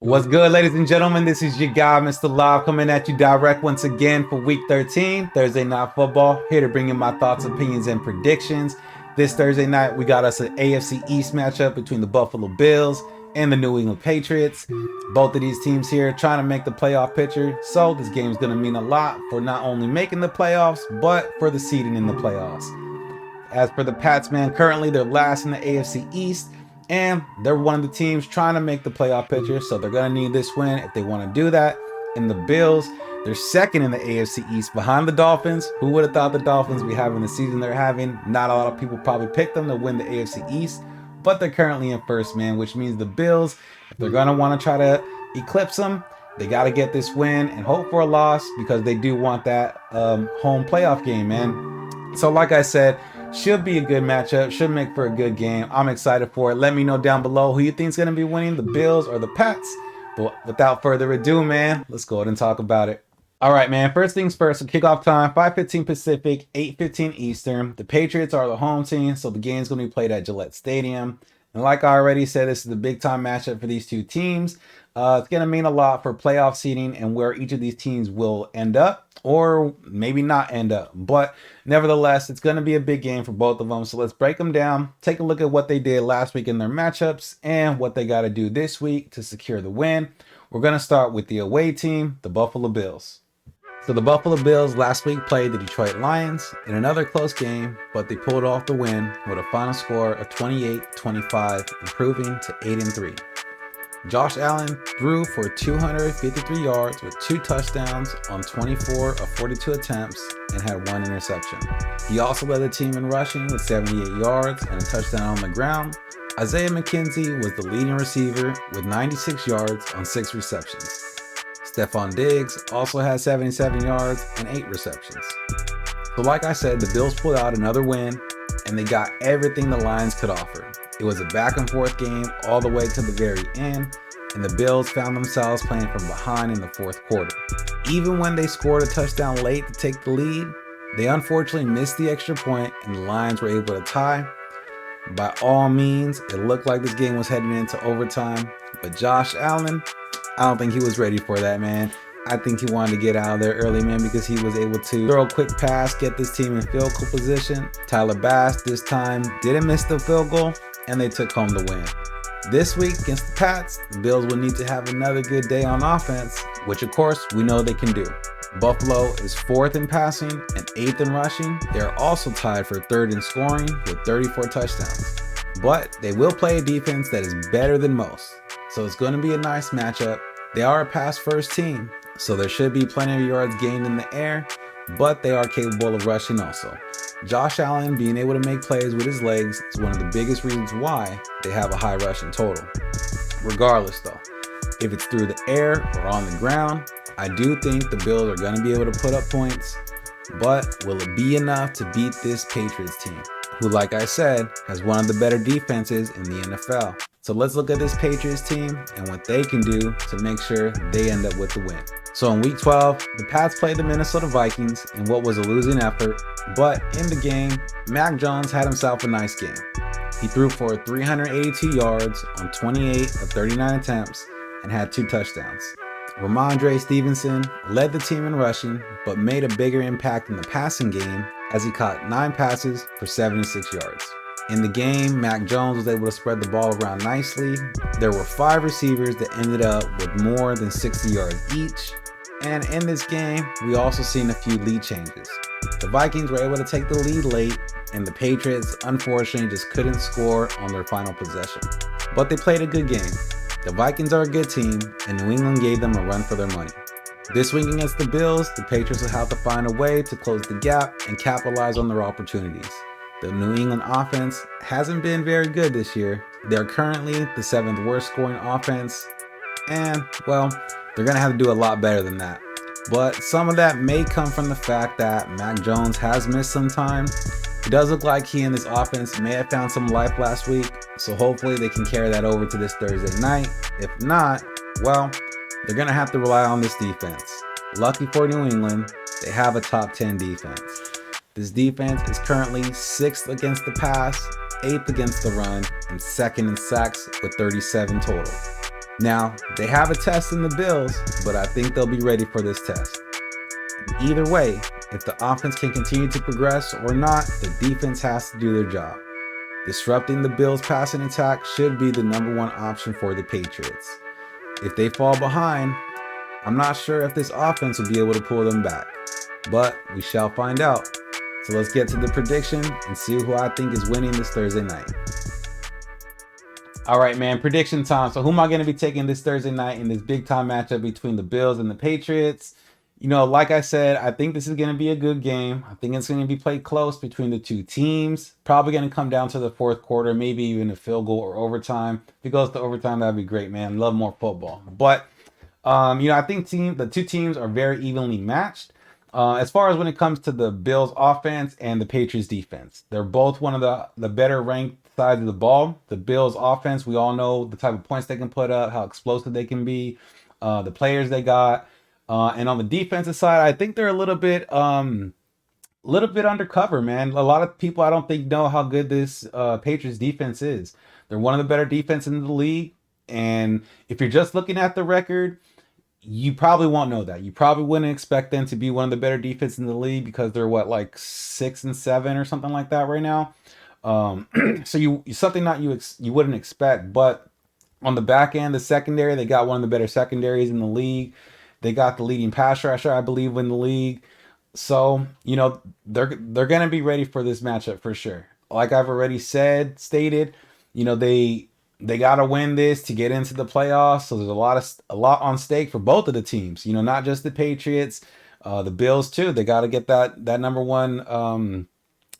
What's good, ladies and gentlemen? This is your guy, Mr. Live, coming at you direct once again for Week 13, Thursday Night Football. Here to bring you my thoughts, opinions, and predictions. This Thursday night, we got us an AFC East matchup between the Buffalo Bills and the New England Patriots. Both of these teams here trying to make the playoff picture, so this game is going to mean a lot for not only making the playoffs, but for the seeding in the playoffs. As for the Pats, man, currently they're last in the AFC East, and they're one of the teams trying to make the playoff picture, so they're going to need this win if they want to do that. And the Bills, they're second in the AFC East behind the Dolphins. Who would have thought the Dolphins be having the season they're having? Not a lot of people probably picked them to win the AFC East, but they're currently in first, man, which means the Bills, if they're going to want to try to eclipse them, they got to get this win and hope for a loss because they do want that home playoff game, man. So like I said, should be a good matchup, should make for a good game. I'm excited for it. Let me know down below who you think is going to be winning, the Bills or the Pats. But without further ado, man, let's go ahead and talk about it. All right, man, first things first, so kickoff time, 5:15 Pacific, 8:15 Eastern. The Patriots are the home team, so the game's going to be played at Gillette Stadium. And like I already said, this is the big time matchup for these two teams. It's going to mean a lot for playoff seeding and where each of these teams will end up or maybe not end up. But nevertheless, it's going to be a big game for both of them. So let's break them down, take a look at what they did last week in their matchups and what they got to do this week to secure the win. We're going to start with the away team, the Buffalo Bills. So the Buffalo Bills last week played the Detroit Lions in another close game, but they pulled off the win with a final score of 28-25, improving to 8-3. Josh Allen threw for 253 yards with 2 touchdowns on 24 of 42 attempts and had 1 interception. He also led the team in rushing with 78 yards and a touchdown on the ground. Isaiah McKenzie was the leading receiver with 96 yards on 6 receptions. Stephon Diggs also had 77 yards and 8 receptions. So like I said, the Bills pulled out another win and they got everything the Lions could offer. It was a back and forth game all the way to the very end, and the Bills found themselves playing from behind in the fourth quarter. Even when they scored a touchdown late to take the lead, they unfortunately missed the extra point and the Lions were able to tie. By all means, it looked like this game was heading into overtime, but Josh Allen, I don't think he was ready for that, man. I think he wanted to get out of there early, man, because he was able to throw a quick pass, get this team in field goal position. Tyler Bass this time didn't miss the field goal, and they took home the win. This week against the Pats, the Bills will need to have another good day on offense, which of course we know they can do. Buffalo is 4th in passing and 8th in rushing. They are also tied for 3rd in scoring with 34 touchdowns. But they will play a defense that is better than most, so it's going to be a nice matchup. They are a pass-first team, so there should be plenty of yards gained in the air, but they are capable of rushing also. Josh Allen being able to make plays with his legs is one of the biggest reasons why they have a high rushing total. Regardless though, if it's through the air or on the ground, I do think the Bills are going to be able to put up points, but will it be enough to beat this Patriots team, who, like I said, has one of the better defenses in the NFL? So let's look at this Patriots team and what they can do to make sure they end up with the win. So in week 12, the Pats played the Minnesota Vikings in what was a losing effort, but in the game, Mac Jones had himself a nice game. He threw for 382 yards on 28 of 39 attempts and had 2 touchdowns. Ramondre Stevenson led the team in rushing, but made a bigger impact in the passing game as he caught 9 passes for 76 yards. In the game, Mac Jones was able to spread the ball around nicely. There were 5 receivers that ended up with more than 60 yards each. And in this game, we also seen a few lead changes. The Vikings were able to take the lead late, and the Patriots unfortunately just couldn't score on their final possession. But they played a good game. The Vikings are a good team, and New England gave them a run for their money. This week against the Bills, the Patriots will have to find a way to close the gap and capitalize on their opportunities. The New England offense hasn't been very good this year. They're currently the 7th worst scoring offense, and, well, they're going to have to do a lot better than that. But some of that may come from the fact that Mac Jones has missed some time. It does look like he and this offense may have found some life last week, so hopefully they can carry that over to this Thursday night. If not, well, they're going to have to rely on this defense. Lucky for New England, they have a top 10 defense. This defense is currently 6th against the pass, 8th against the run, and 2nd in sacks with 37 total. Now, they have a test in the Bills, but I think they'll be ready for this test. Either way, if the offense can continue to progress or not, the defense has to do their job. Disrupting the Bills' passing attack should be the #1 option for the Patriots. If they fall behind, I'm not sure if this offense will be able to pull them back, but we shall find out. So let's get to the prediction and see who I think is winning this Thursday night. All right, man, prediction time. So who am I going to be taking this Thursday night in this big time matchup between the Bills and the Patriots? You know, like I said, I think this is going to be a good game. I think it's going to be played close between the two teams. Probably going to come down to the fourth quarter, maybe even a field goal or overtime. If it goes to overtime, that'd be great, man. Love more football. But, I think the two teams are very evenly matched. As far as when it comes to the Bills offense and the Patriots defense, they're both one of the better ranked sides of the ball. The Bills offense, we all know the type of points they can put up, how explosive they can be, the players they got. And on the defensive side, I think they're a little bit undercover, man. A lot of people I don't think know how good this Patriots defense is. They're one of the better defenses in the league. And if you're just looking at the record, you probably won't know that. You probably wouldn't expect them to be one of the better defenses in the league because they're like 6-7 or something like that right now. So something that you wouldn't expect. But on the back end, the secondary, they got one of the better secondaries in the league. They got the leading pass rusher, I believe, in the league. So, they're going to be ready for this matchup for sure. Like I've already stated, they got to win this to get into the playoffs. So there's a lot on stake for both of the teams, not just the Patriots, the Bills too. They got to get that #1.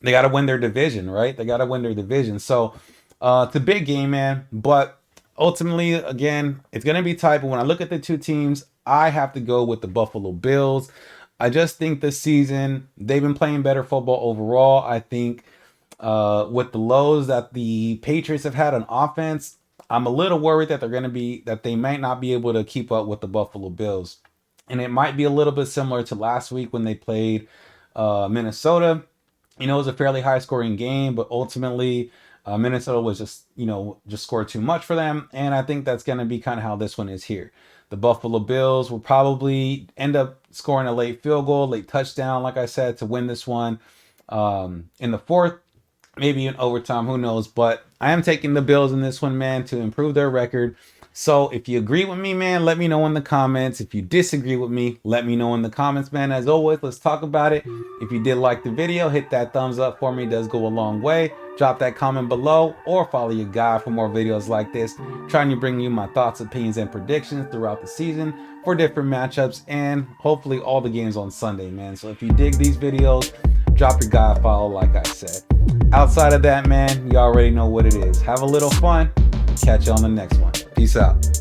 They got to win their division, right? They got to win their division. So it's a big game, man. But ultimately, again, it's going to be tight. But when I look at the two teams, I have to go with the Buffalo Bills. I just think this season they've been playing better football overall. I think with the lows that the Patriots have had on offense, I'm a little worried that they might not be able to keep up with the Buffalo Bills. And it might be a little bit similar to last week when they played Minnesota. It was a fairly high scoring game, but ultimately Minnesota was just scored too much for them. And I think that's going to be kind of how this one is here. The Buffalo Bills will probably end up scoring a late field goal, late touchdown, like I said, to win this one in the fourth, maybe in overtime, who knows. But I am taking the Bills in this one, man, to improve their record. So if you agree with me, man, let me know in the comments. If you disagree with me, let me know in the comments, man. As always, let's talk about it. If you did like the video, hit that thumbs up for me. It does go a long way. Drop that comment below or follow your guy for more videos like this, trying to bring you my thoughts, opinions, and predictions throughout the season for different matchups and hopefully all the games on Sunday, man. So if you dig these videos, drop your guy a follow like I said. Outside of that, man, you already know what it is. Have a little fun. Catch you on the next one. Peace out.